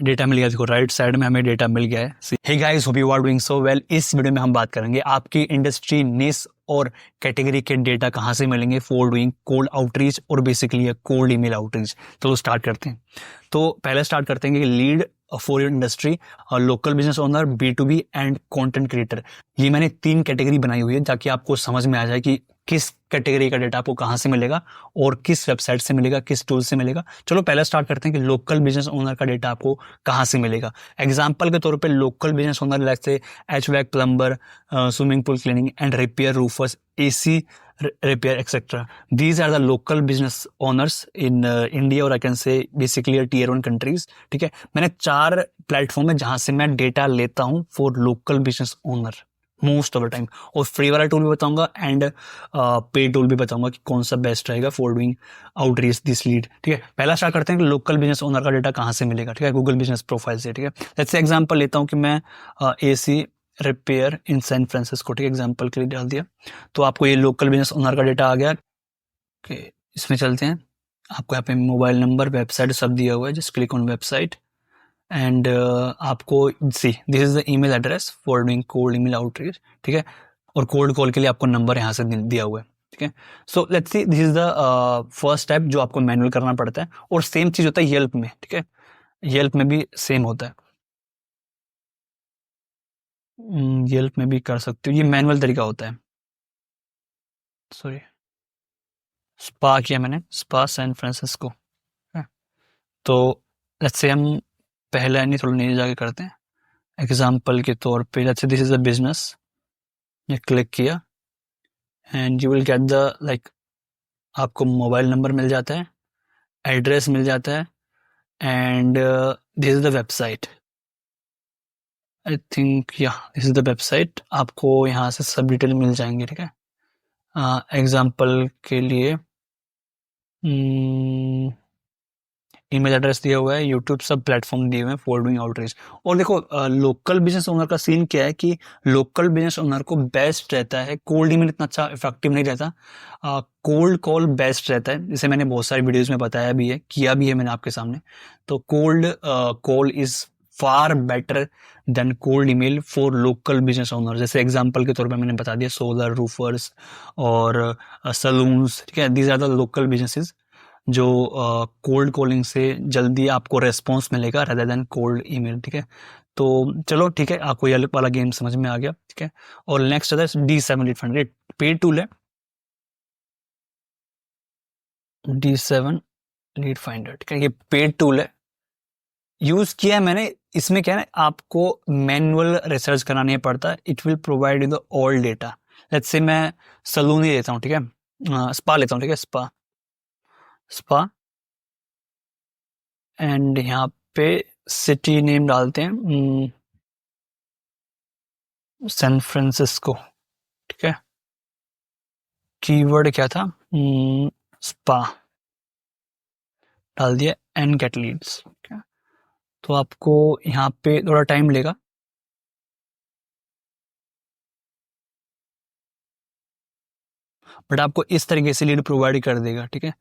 Data मिल गया, देखो राइट साइड में हमें डेटा मिल गया है। Hey guys, hope you are doing so well. इस वीडियो में हम बात करेंगे आपकी इंडस्ट्री निश और कैटेगरी के डेटा कहाँ से मिलेंगे फॉर डूइंग कोल्ड आउटरीच और बेसिकली कोल्ड ईमेल आउटरीच। तो स्टार्ट करते हैं। तो पहले स्टार्ट करते हैं कि lead for your industry, local business owner, B2B and content creator. ये मैंने 3 कैटेगरी बनाई हुई है ताकि आपको समझ में आ जाए कि किस कैटेगरी का डेटा आपको कहाँ से मिलेगा और किस वेबसाइट से मिलेगा, किस टूल से मिलेगा। चलो पहले स्टार्ट करते हैं कि लोकल बिजनेस ओनर का डेटा आपको कहाँ से मिलेगा। एग्जाम्पल के तौर पे लोकल बिजनेस ओनर लाइक से HVAC plumber, swimming pool cleaning and repair roofers, AC repair etc. These are the local business owners in India और I can say basically tier 1 countries। ठीक है, मैंने 4 प्लेटफॉर्म है जहां से मैं डेटा लेता हूं for local business owner most of the time. और फ्री वाला टूल भी बताऊंगा एंड पेड टूल भी बताऊंगा कि कौन सा बेस्ट रहेगा for doing outreach this lead. ठीक है, पहला स्टार्ट करते हैं कि लोकल बिजनेस ओनर का डेटा कहाँ से मिलेगा। ठीक है, गूगल बिजनेस प्रोफाइल से। ठीक है, जैसे एग्जाम्पल लेता हूँ कि मैं AC repair in San Francisco, ठीक है, एग्जाम्पल के लिए डाल दिया। तो आपको ये लोकल बिजनेस ओनर का डेटा आ गया कि इसमें चलते हैं। आपको यहाँ पे मोबाइल नंबर, वेबसाइट सब दिया हुआ है। Just click on website and आपको see this is the email address for doing cold email outreach. ठीक है, और कोल्ड कॉल के लिए आपको नंबर यहाँ से दिया हुआ है। ठीक है, so let's see this is the first step जो आपको मैनुअल करना पड़ता है। और सेम चीज होता है येल्प में। ठीक है, येल्प में भी सेम होता है। येल्प में भी कर सकते हो, ये मैनुअल तरीका होता है। सॉरी, स्पा किया मैंने, स्पा सैन फ्रांसिस्को। तो लेट्स से हम पहला नहीं थोड़ा नीचे जाके करते हैं। एग्जाम्पल के तौर पे let's say this is a business, ये क्लिक किया and you will get the like आपको मोबाइल नंबर मिल जाता है, एड्रेस मिल जाता है and this is the website. I think या दिस इज द वेबसाइट। आपको यहाँ से सब डिटेल मिल जाएंगे। ठीक है, एग्जाम्पल के लिए ईमेल एड्रेस दिया हुआ है, यूट्यूब सब प्लेटफॉर्म दिए हुए हैं फॉर डूइंग आउटरीच। और देखो लोकल बिजनेस ओनर का सीन क्या है कि लोकल बिजनेस ओनर को बेस्ट रहता है, कोल्ड ईमेल इतना अच्छा इफेक्टिव नहीं रहता, कोल्ड कॉल बेस्ट रहता है। जैसे मैंने बहुत सारी वीडियोस में बताया भी है, किया भी है मैंने आपके सामने। तो cold call is far better than cold email for local business owner. जैसे एग्जांपल के तौर पे मैंने बता दिया सोलर, रूफर्स और सलून्स। ठीक है, these are the local businesses जो कोल्ड कॉलिंग से जल्दी आपको रेस्पॉन्स मिलेगा रेदर देन कोल्ड ईमेल। ठीक है, तो चलो ठीक है, आपको ये वाला गेम समझ में आ गया। ठीक है, और नेक्स्ट है D7 lead finder, paid tool है D7 लीड फाइंडर। ठीक है, ये पेड टूल है, यूज किया है मैंने। इसमें क्या है, आपको मैनुअल रिसर्च करना नहीं पड़ता, it will provide you the all data. Let's say मैं सलून ही लेता हूँ। ठीक है, स्पा लेता हूँ। ठीक है, स्पा एंड यहाँ पे सिटी नेम डालते हैं सैन फ्रांसिस्को। ठीक है, कीवर्ड क्या था, स्पा डाल दिया एंड गेट लीड्स। ठीक है, तो आपको यहाँ पे थोड़ा टाइम लेगा। बट आपको इस तरीके से लीड प्रोवाइड कर देगा। ठीक है,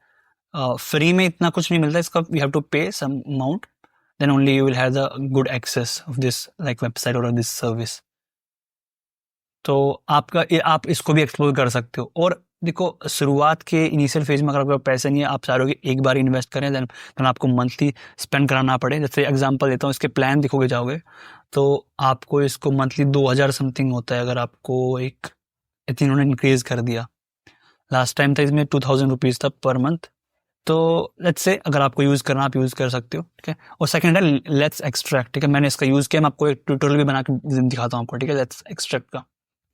फ्री में इतना कुछ नहीं मिलता इसका, you have to pay some amount, then only you will have the good access of this like website और दिस सर्विस। तो आप इसको भी एक्सप्लोर कर सकते हो। और देखो शुरुआत के इनिशियल फेज में अगर आपके पैसे नहीं है, आप चाहोगे एक बार इन्वेस्ट करें, देन आपको मंथली स्पेंड कराना पड़े। जैसे एग्जांपल देता हूँ, इसके प्लान दिखोगे जाओगे तो आपको इसको मंथली 2000 समथिंग होता है। अगर आपको एक इन्होंने इंक्रीज कर दिया, लास्ट टाइम था इसमें 2000 रुपीज़ था पर मंथ। तो लेट्स से अगर आपको यूज़ करना, आप यूज़ कर सकते हो। ठीक है, और सेकंड है लेट्स एक्सट्रैक्ट। ठीक है, मैंने इसका यूज़ किया, मैं आपको एक ट्यूटोरियल भी बना के दिखाता हूँ आपको। ठीक है, लेट्स एक्सट्रैक्ट का।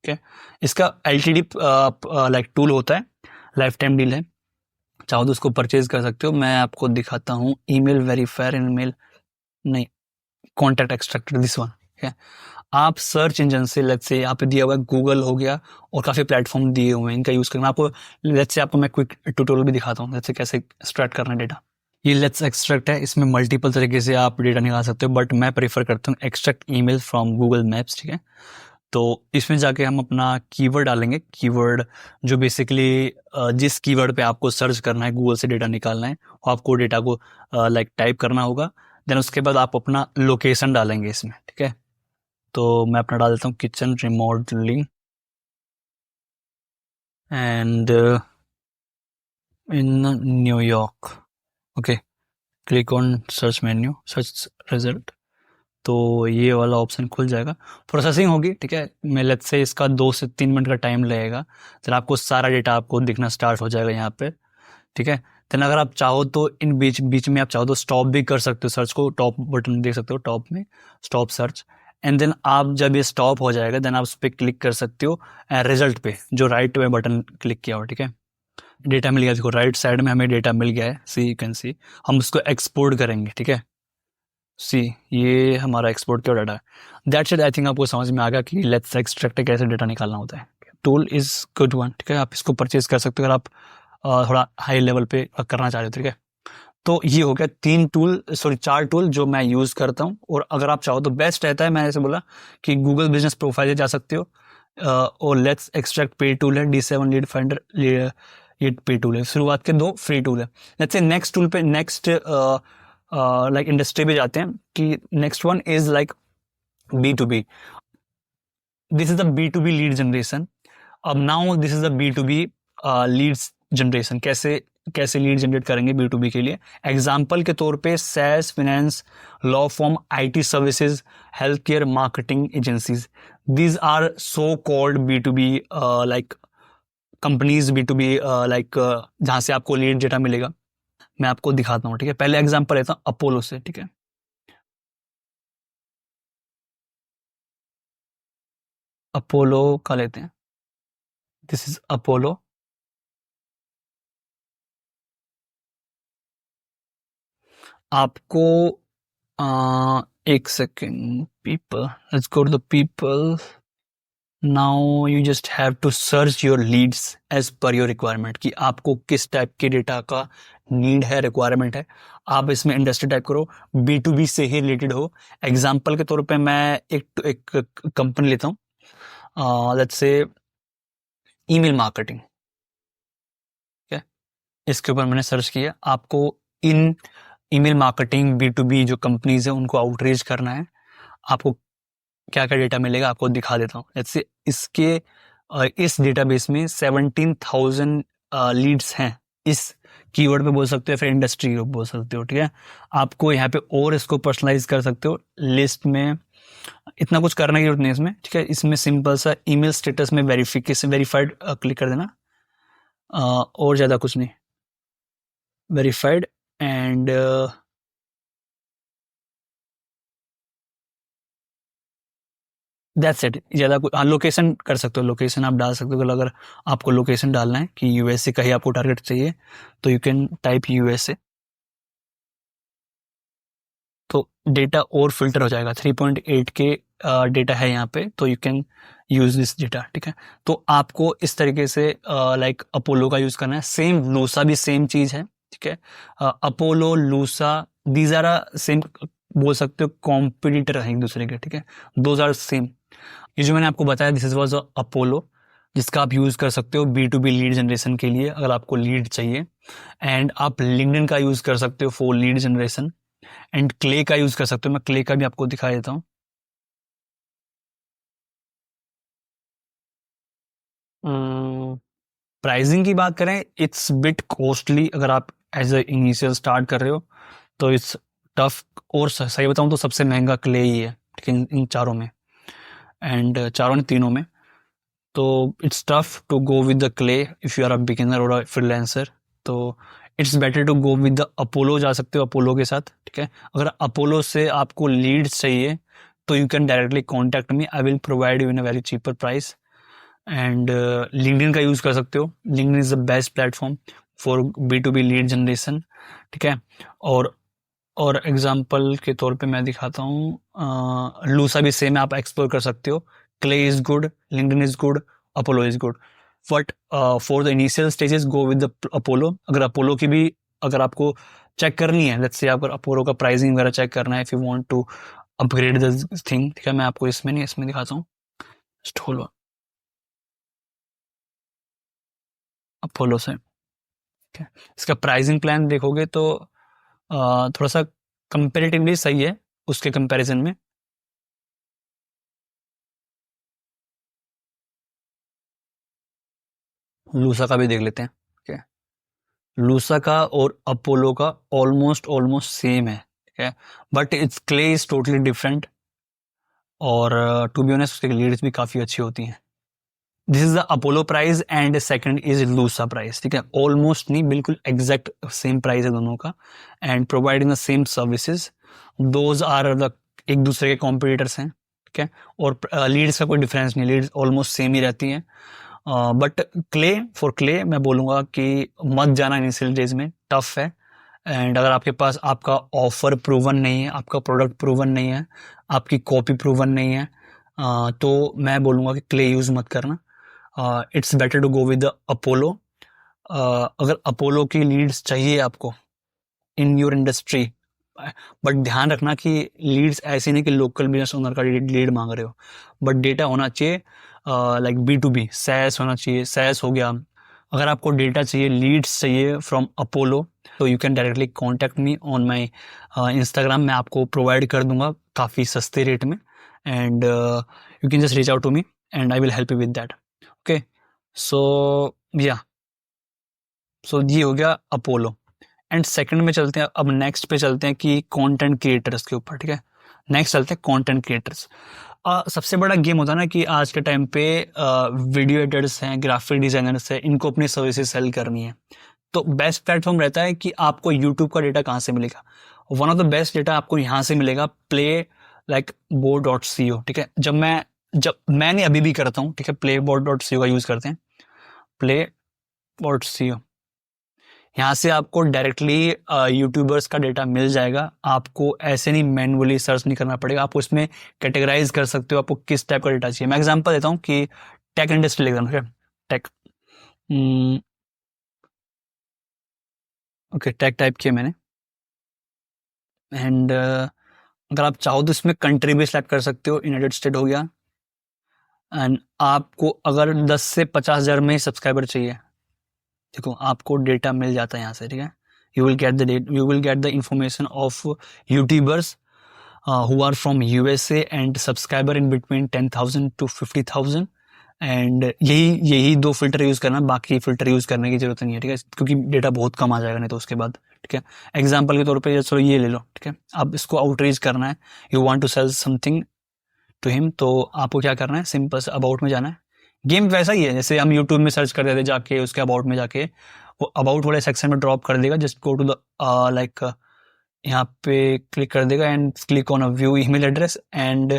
ठीक है, इसका LTD लाइक टूल होता है, लाइफ टाइम डील है, चाहो तो उसको परचेज कर सकते हो। मैं आपको दिखाता हूँ ईमेल वेरीफायर, ईमेल नहीं, कॉन्टैक्ट एक्सट्रैक्टर, दिस वन। ठीक है, आप सर्च इंजन से लेट्स से यहाँ पे दिया हुआ है गूगल हो गया और काफ़ी प्लेटफॉर्म दिए हुए हैं, इनका यूज़ करना। आपको लेट्स से आपको मैं क्विक ट्यूटोरियल भी दिखाता हूँ लेट्स से कैसे एक्सट्रैक्ट करना है डेटा। ये लेट्स एक्सट्रैक्ट है, इसमें मल्टीपल तरीके से आप डेटा निकाल सकते हो, बट मैं प्रेफर करता हूँ extract email from Google maps. ठीक है, तो इसमें जाके हम अपना कीवर्ड डालेंगे, कीवर्ड जो बेसिकली जिस कीवर्ड पे आपको सर्च करना है, गूगल से डेटा निकालना है, आपको डेटा को लाइक टाइप करना होगा। देन उसके बाद आप अपना लोकेशन डालेंगे इसमें, ठीक है। तो मैं अपना डाल देता हूँ kitchen remodelling and in New York. Okay, click on search menu, search result. तो ये वाला ऑप्शन खुल जाएगा, प्रोसेसिंग होगी, ठीक है। मैं लेट्स से इसका 2 से 3 मिनट का टाइम लगेगा। फिर आपको सारा डेटा आपको दिखना स्टार्ट हो जाएगा यहाँ पे, ठीक है। देन अगर आप चाहो तो इन बीच बीच में आप चाहो तो स्टॉप भी कर सकते हो सर्च को, टॉप बटन देख सकते हो टॉप में, स्टॉप सर्च। एंड देन आप जब ये स्टॉप हो जाएगा देन आप उस पर क्लिक कर सकते हो रिजल्ट पे, जो राइट में बटन क्लिक किया हो, ठीक है। डेटा मिल गया, देखो राइट साइड में हमें डेटा मिल गया है, सी यू कैन सी। हम उसको एक्सपोर्ट करेंगे, ठीक है। सी, ये हमारा एक्सपोर्ट किया डाटा है। दैट्स इट, आई थिंक आपको समझ में आ गया कि लेट्स एक्सट्रैक्ट कैसे डेटा निकालना होता है। टूल इज गुड वन, ठीक है। आप इसको परचेज कर सकते हो अगर आप थोड़ा हाई लेवल पे करना चाह रहे हो, ठीक है। तो ये हो गया 4 टूल जो मैं यूज करता हूँ। और अगर आप चाहो तो बेस्ट रहता है, मैंने ऐसे बोला कि गूगल बिजनेस प्रोफाइल जा सकते हो, और लेट्स एक्सट्रैक्ट पे टूल है, D7 लीड फाइंडर, ये पे टूल है। शुरुआत के 2 फ्री टूल है। लेट्स से नेक्स्ट टूल पे, नेक्स्ट लाइक इंडस्ट्री पे जाते हैं कि next one is like B2B। This is the B2B lead generation. अब now this is the B2B leads generation. कैसे कैसे लीड जनरेट करेंगे B2B के लिए? एग्जाम्पल के तौर पे SaaS, finance, law form, IT services, health care, marketing agencies, these are so called B2B like companies, B2B like जहां से आपको लीड डेटा मिलेगा। मैं आपको दिखाता हूँ, ठीक है। पहले एग्जाम्पल लेता हूँ अपोलो से, ठीक है। अपोलो का लेते हैं, दिस इज अपोलो। आपको एक second, people, let's go to the people. Now you just have to search your leads as per your requirement, कि आपको किस टाइप के डेटा का नीड है, रिक्वायरमेंट है। आप इसमें इंडस्ट्री टाइप करो, B2B से ही रिलेटेड हो। एग्जाम्पल के तौर पे मैं एक कंपनी लेता हूँ, लेट्स से ईमेल मार्केटिंग, ठीक है। इसके ऊपर मैंने सर्च किया। आपको इन ईमेल मार्केटिंग B2B जो कंपनीज है उनको आउटरीच करना है। आपको क्या क्या डेटा मिलेगा आपको दिखा देता हूँ। जैसे इसके इस डेटाबेस में 17,000 लीड्स हैं। इस कीवर्ड पे बोल सकते हो, फिर इंडस्ट्री बोल सकते हो, ठीक है। आपको यहाँ पे और इसको पर्सनलाइज कर सकते हो लिस्ट में। इतना कुछ करने की जरूरत नहीं है इसमें, ठीक है। इसमें सिंपल सा ईमेल स्टेटस में वेरिफिकेशन, वेरीफाइड क्लिक कर देना, और ज़्यादा कुछ नहीं, वेरीफाइड एंड दैट्स इट। ज़्यादा कुछ, हाँ लोकेशन कर सकते हो, लोकेशन आप डाल सकते हो। अगर आपको लोकेशन डालना है कि USA का ही आपको टारगेट चाहिए तो यू कैन टाइप USA। तो डेटा और फिल्टर हो जाएगा। 3.8 के डेटा है यहाँ पे, तो you can use this data, ठीक है। तो आपको इस तरीके से लाइक अपोलो का यूज करना है। सेम लूसा भी सेम चीज है, ठीक है। अपोलो, लूसा, दीज आर सेम, बोल सकते हो कॉम्पिटिटर है एक दूसरे के, ठीक है। Those are same. ये जो मैंने आपको बताया दिस इज वॉज अपोलो, जिसका आप यूज कर सकते हो B2B लीड जनरेशन के लिए अगर आपको लीड चाहिए। एंड आप लिंक्डइन का यूज कर सकते हो for lead generation. And clay का यूज कर सकते हो, मैं क्ले का भी आपको दिखा देता हूँ। प्राइसिंग की बात करें, इट्स बिट कॉस्टली अगर आप एज ए इनिशियल स्टार्ट कर रहे हो तो इट्स टफ। और सही बताऊं तो सबसे महंगा क्ले ही है, ठीक है, इन चारों में। एंड चारों ने तीनों में। तो it's tough to go with the Clay if you are a beginner और अ फ्रीलांसर। तो it's better to go with the Apollo, जा सकते हो अपोलो के साथ, ठीक है। अगर अपोलो से आपको लीड्स चाहिए तो you can directly contact me, I will provide you in a very cheaper price. And LinkedIn का यूज़ कर सकते हो। LinkedIn is the best platform for B2B lead generation, ठीक है। और और एग्जांपल के तौर पे मैं दिखाता हूँ, लूसा भी सेम आप एक्सप्लोर कर सकते हो। Clay is good, LinkedIn is good, Apollo is good. But for the initial stages go with the Apollo. अगर अपोलो की भी अगर आपको चेक करनी है, लेट्स से अगर अपोलो का प्राइसिंग वगैरह चेक करना है, if you want to upgrade the thing, ठीक है। मैं आपको इसमें नहीं, इसमें दिखाता हूँ, जस्ट होल्ड, अपोलो से, ठीक है। इसका प्राइसिंग प्लान देखोगे तो थोड़ा सा कंपेरेटिवली सही है उसके कंपैरिजन में। लूसा का भी देख लेते हैं। ठीक है, लूसा का और अपोलो का ऑलमोस्ट ऑलमोस्ट सेम है। ठीक है, but it's Clay is totally different, और टू बी ऑनेस्ट उसके लीड्स भी काफ़ी अच्छी होती हैं। This is the Apollo price and second is Lusha price. ठीक है, ऑलमोस्ट नहीं, बिल्कुल एग्जैक्ट सेम प्राइस है दोनों का, and providing the same services. Those are the एक दूसरे के कॉम्पिटिटर्स हैं। ठीक है, और लीड्स का कोई डिफरेंस नहीं, लीड्स ऑलमोस्ट सेम ही रहती हैं। बट क्ले, फॉर क्ले मैं बोलूँगा कि मत जाना इनिशियल डेज में, टफ है। एंड अगर आपके पास आपका ऑफर प्रूवन नहीं है, आपका प्रोडक्ट प्रूवन नहीं है, आपकी कॉपी प्रूवन नहीं है, तो मैं बोलूँगा कि क्ले यूज़ मत करना। It's better to go with Apollo. अगर अपोलो की लीड्स चाहिए आपको इन योर इंडस्ट्री, बट ध्यान रखना कि लीड्स ऐसे नहीं कि लोकल बिजनेस ओनर का लीड मांग रहे हो, बट डेटा होना चाहिए लाइक B2B, सैस होना चाहिए, सैस हो गया। अगर आपको डेटा चाहिए, लीड्स चाहिए फ्रॉम अपोलो, तो you can directly contact me on my Instagram. मैं आपको प्रोवाइड कर दूंगा काफ़ी सस्ते रेट में, and you can just reach out to me and I will help you with that. Okay, so yeah, so ये हो गया अपोलो। एंड सेकंड में चलते हैं, अब नेक्स्ट पे चलते हैं कि कंटेंट क्रिएटर्स के ऊपर। ठीक है, नेक्स्ट चलते हैं कंटेंट क्रिएटर्स। सबसे बड़ा गेम होता है ना कि आज के टाइम पे वीडियो एडिटर्स हैं, ग्राफिक डिजाइनर्स हैं, इनको अपनी सर्विसेज सेल करनी है। तो बेस्ट प्लेटफॉर्म रहता है कि आपको यूट्यूब का डेटा कहाँ से मिलेगा। One of the best data आपको यहाँ से मिलेगा, प्ले लाइक board.co। ठीक है, जब मैंने अभी भी करता हूँ, ठीक है, playboard.co का यूज़ करते हैं, play.co। यहाँ से आपको डायरेक्टली यूट्यूबर्स का डेटा मिल जाएगा। आपको ऐसे नहीं मैनुअली सर्च नहीं करना पड़ेगा, आप उसमें कैटेगराइज कर सकते हो आपको किस टाइप का डेटा चाहिए। मैं एग्जांपल देता हूँ कि टेक इंडस्ट्री लिख रहा हूँ, टेक, ओके, टेक टाइप किया मैंने। एंड अगर आप चाहो तो इसमें कंट्री भी सेलेक्ट कर सकते हो, यूनाइटेड स्टेट हो गया। एंड आपको अगर 10 से 50,000 में सब्सक्राइबर चाहिए, देखो आपको डेटा मिल जाता है यहाँ से। ठीक है, you will get the information of YouTubers who are from USA and subscriber in between 10,000 to 50,000। And यही दो फिल्टर यूज करना, बाकी फिल्टर यूज करने की जरूरत नहीं है। ठीक है, क्योंकि डेटा बहुत कम आ जाएगा नहीं तो उसके बाद। ठीक है, एग्जाम्पल के तौर पे चलो ये ले लो। ठीक है, अब इसको आउटरीच करना है, you want to sell something to him, तो आपको क्या करना है, सिंपल से अबाउट में जाना है। गेम वैसा ही है जैसे हम यूट्यूब में सर्च कर देते, जाके उसके अबाउट में जाके वो अबाउट वाले सेक्शन में ड्रॉप कर देगा। Just go to the like यहाँ पे क्लिक कर देगा and click on a view email address and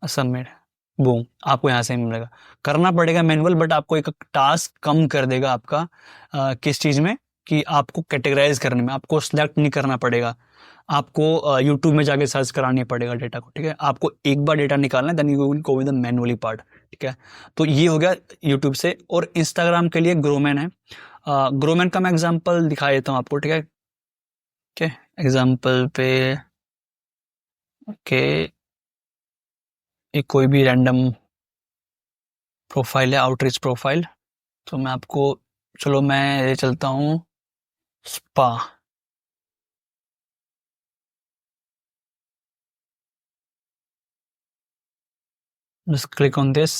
submit, boom, आपको यहाँ से मिलेगा। करना पड़ेगा मैनुअल, बट आपको एक टास्क कम कर देगा आपका किस चीज़ में, कि आपको कैटेगराइज करने में, आपको सिलेक्ट नहीं करना पड़ेगा, आपको यूट्यूब में जाके सर्च करानी पड़ेगा डेटा को। ठीक है, आपको एक बार डेटा निकालना है, then you will go with the manually part. ठीक है, तो ये हो गया यूट्यूब से। और इंस्टाग्राम के लिए ग्रोमैन है। ग्रोमैन का मैं एग्जाम्पल दिखा देता हूँ आपको। ठीक है, ओके, एग्जाम्पल पे ओके, एक कोई भी रैंडम प्रोफाइल है, आउटरीच प्रोफाइल, तो मैं आपको, चलो मैं ये चलता हूँ spa. Just click on this,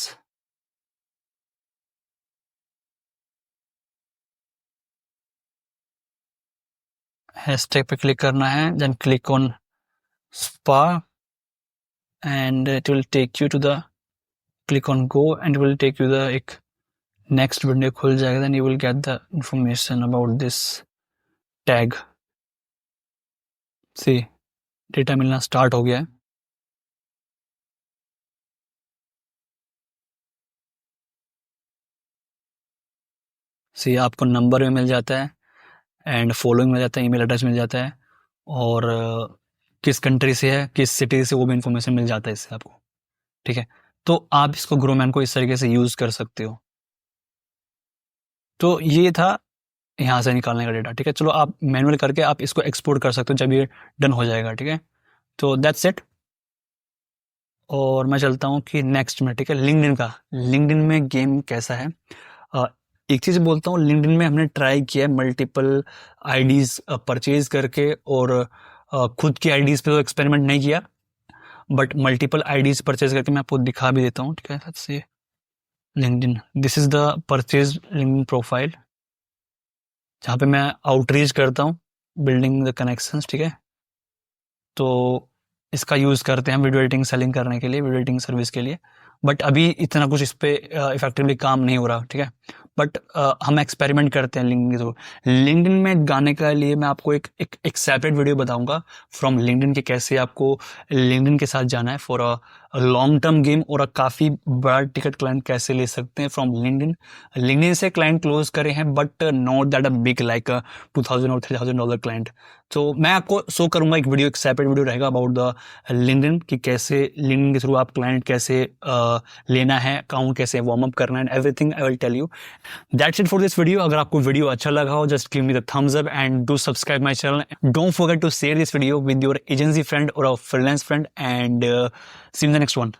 hashtag पे क्लिक करना है, then click on spa and it will take you to the, click on go and will take you the एक नेक्स्ट विंडो खुल जाएगा, then you will get the information about this tag. See, data मिलना start हो गया है। सी, आपको number में मिल जाता है एंड फॉलोइंग मिल जाता है, ईमेल एड्रेस मिल जाता है, और किस कंट्री से है, किस सिटी से, वो भी इंफॉर्मेशन मिल जाता है इससे आपको। ठीक है, तो आप इसको ग्रोमैन को इस तरीके से यूज़ कर सकते हो। तो ये था यहाँ से निकालने का डेटा। ठीक है, चलो आप मैनुअल करके आप इसको एक्सपोर्ट कर सकते हो जब ये डन हो जाएगा। ठीक है, तो दैट्स इट। और मैं चलता हूँ कि नेक्स्ट में। ठीक है, लिंक्डइन का, लिंक्डइन में गेम कैसा है, एक चीज़ बोलता हूँ, लिंक्डइन में हमने ट्राई किया है मल्टीपल आईडीज परचेज करके, और खुद की आईडीज पे तो एक्सपेरिमेंट नहीं किया, बट मल्टीपल आईडीज परचेज करके मैं आपको दिखा भी देता हूँ, ठीक है। लेट्स से LinkedIn, this is the purchase LinkedIn profile, जहाँ पे मैं आउटरीच करता हूँ, बिल्डिंग द कनेक्शंस, ठीक है। तो इसका यूज़ करते हैं वीडियो एडिटिंग सेलिंग करने के लिए, वीडियो एडिटिंग सर्विस के लिए, बट अभी इतना कुछ इस पे इफेक्टिवली काम नहीं हो रहा, ठीक है। बट हम एक्सपेरिमेंट करते हैं लिंक्डइन के थ्रू। लिंक्डइन में गाने के लिए मैं आपको एक सेपरेट वीडियो बताऊंगा फ्रॉम लिंक्डइन, के कैसे आपको लिंक्डइन के साथ जाना है for a long term game, और काफ़ी बड़ा टिकट क्लाइंट कैसे ले सकते हैं फ्रॉम लिंक्डइन। लिंक्डइन से क्लाइंट क्लोज करे हैं, but not that a big like $2,000 और $3,000 क्लाइंट। तो मैं आपको शो करूंगा एक वीडियो, एक सेपरेट वीडियो रहेगा अबाउट द लिंक्डइन, कि कैसे लिंक्डइन के थ्रू आप क्लाइंट कैसे लेना है, अकाउंट कैसे वार्म अप करना है, everything I will tell you. That's it for this video. अगर आपको वीडियो अच्छा लगा हो, just give me the thumbs up and do subscribe my channel. Don't forget to share this video with your agency friend और a freelance friend, and see you in the next one.